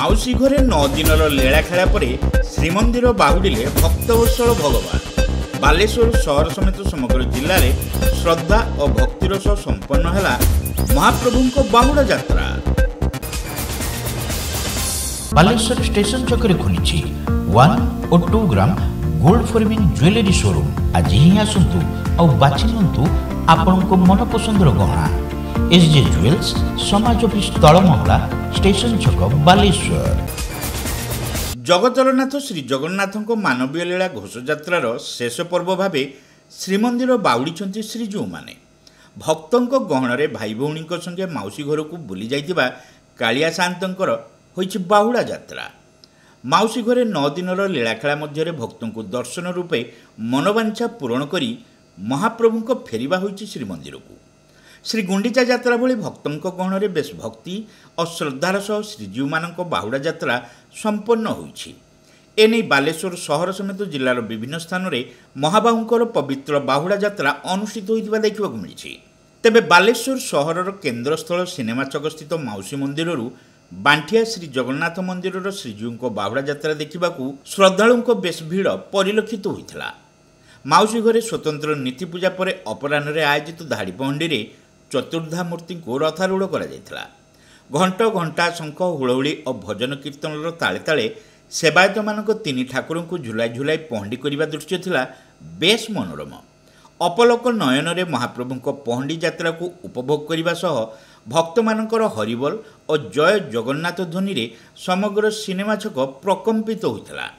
माउसी घरे 9 दिनर लीला खेला पर श्रीमंदिर बाहुड़िले भक्तवत्सल भगवान। बालेश्वर सहर समेत समग्र जिले में श्रद्धा और भक्तिर सह संपन्न है महाप्रभु बाहुड़ा यात्रा। बालेश्वर स्टेशन छकरे खुली 1 और 2 gram gold forming jewellery showroom. आज ही आसतु और बाछि नियंतु आपनको मन पसंदर गहना। एसजे ज्वेल्स समाज ऑफिस तलमहला स्टेशन छक बालेश्वर। जगतरनाथ श्री जगन्नाथ मानवीय लीला घोषयात्रार शेष पर्व भावे श्रीमंदिर बाउड़ी श्रीजू माने। भक्तों गहणरे भाई भौणी संगे माउसी घर को बुली जाइतिबा कालिया शांतर होइछि बाहुड़ा यात्रा। माउसी घरे 9 दिनर लीलाखेला मध्य भक्तों को दर्शन रूपे मनोवांछा पूरण करी महाप्रभु फेरिबा होइछि श्रीमंदिर को। श्री गुंडीचा यात्रा भली भक्तों गहणरे बेस भक्ति और श्रद्धार सह श्रीजीव मानक बाहुड़ा यात्रा संपन्न होइछि। एने बालेश्वर सहर समेत जिलार विभिन्न स्थान में महाबाहुंकर पवित्र बाहुड़ा यात्रा अनुष्ठित होइतिबा देखिबाकु मिलिछि। तेबे बालेश्वर सहरर केन्द्रस्थल सिनेमा चक स्थित माउसी मंदिर बांटिया श्री जगन्नाथ मंदिर श्रीजीव बाहुड़ा यात्रा देखिबाकु श्रद्धालुओं बेस भीड़ परिलक्षित होइथिला। माउसी घरे स्वतंत्र नीति पूजा पर अपराह्न आयोजित धाड़ी पहंडी रे चतुर्धा मूर्ति को रथारूढ़ करा। घंट घंटा शंख हुलहुली और भजन कीर्तन ताले ताले सेवायत मानक 3 ठाकुर को झुलाई झुलाई पहंडी करने दृश्य थिला बेस मनोरम। अपलोक नयन रे महाप्रभु पहंडी यात्रा को उपभोग करने सह भक्त मानकर हरिबोल और जय जगन्नाथ ध्वनि रे समग्र सिनेमा छक प्रकंपित होइथिला।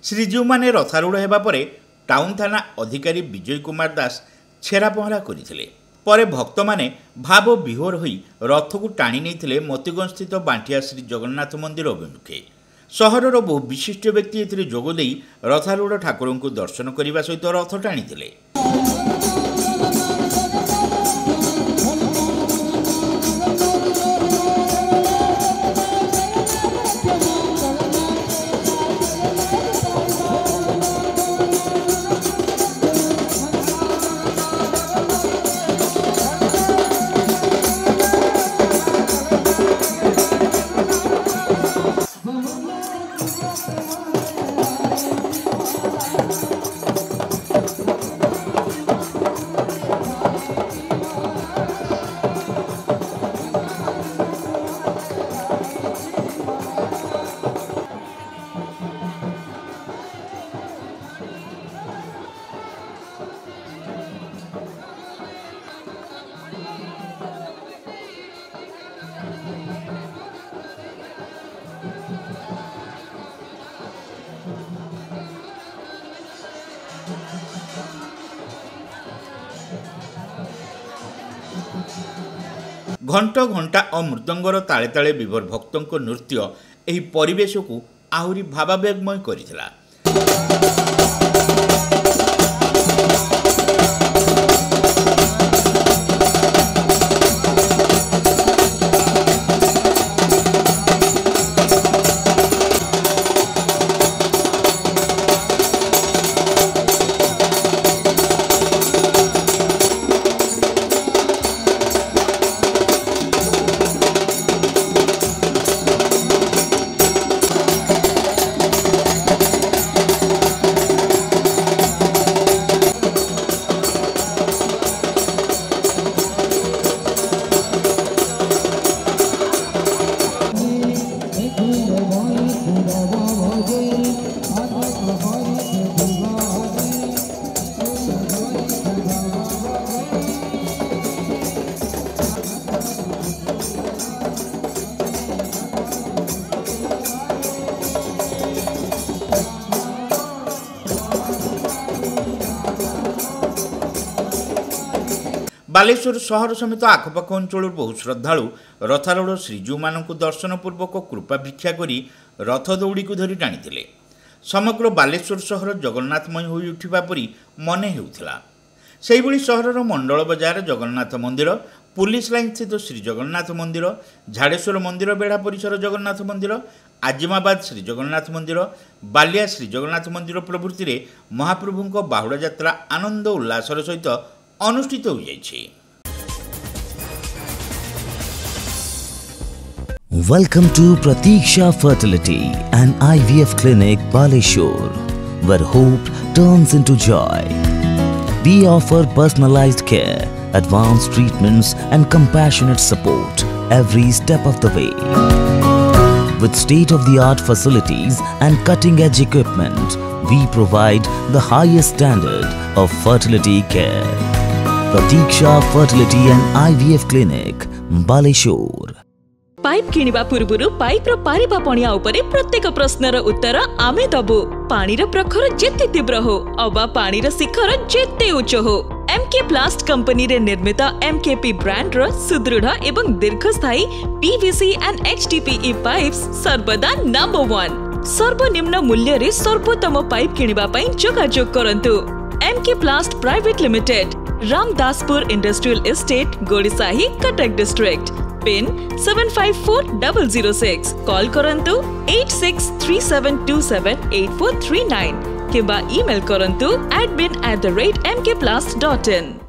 श्रीजीव माने रथारूढ़ होगा पर टाउन थाना अधिकारी विजय कुमार दास छेरा पहरा करथिले। परे भक्त माने भाव विहोर होई रथ को टाणी नहीं मोतीगंज स्थित बांटिया श्री जगन्नाथ मंदिर अभिमुखे। सहरर बहु विशिष्ट व्यक्ति एथिरे जोगदे रथारूढ़ ठाकुर को दर्शन करने सहित रथ टाणी। घंट घंटा और मृदंगर ताले ताले विभोर भक्तों नृत्य एही परिवेश को आहुरी भावावेगमय करिथिला। बालेश्वर सहर समेत आखपाख अंचल बहु श्रद्धालु रथारूढ़ श्रीजू मानक दर्शन पूर्वक कृपा भिक्षा करी रथ दौड़ी को धरी टाणी समग्र बालेश्वर सहर जगन्नाथमय हो उठा परी मन होता। सहर मंडल बजार जगन्नाथ मंदिर, पुलिस लाइन स्थित श्री जगन्नाथ मंदिर, झाड़ेश्वर मंदिर बेढ़ा परिसर जगन्नाथ मंदिर, आजिमाबाद श्री जगन्नाथ मंदिर, बालिया श्री जगन्नाथ मंदिर प्रभृति महाप्रभु बाहुड़ा यात्रा आनंद उल्लासर सहित अनुष्ठित हो जाइए। Welcome to Pratiksha Fertility and IVF Clinic, Baleshwar, where hope turns into joy. We offer personalized care, advanced treatments and compassionate support every step of the way. With state-of-the-art facilities and cutting-edge equipment, we provide the highest standard of fertility care. Pratiksha Fertility and IVF Clinic, Baleshwar. Pipe किनिबा पूर्वरु pipe रो पारिबा पणिया उपरे प्रत्येक प्रश्नर उत्तर आमे दबु। पानीर प्रखर जेते तीव्र हो अबा पानीर शिखर जेते उच्च हो, एमके प्लास्ट कंपनी रे निर्मित एमकेपी ब्रांड रो सुदृढ़ एवं दीर्घस्थायी पीवीसी एंड एचडीपीई पाइप्स सर्वदा नंबर 1। सर्वनिम्न मूल्य रे सर्वोत्तम पाइप किनिबा पई जोगाजोग करंतु। MK Plast private limited, Ramdaspur industrial estate, Godisahi, Cuttack district. Pin 754006। Call करंतु 8637278439 किबा ईमेल करंतु admin@mkplast.in।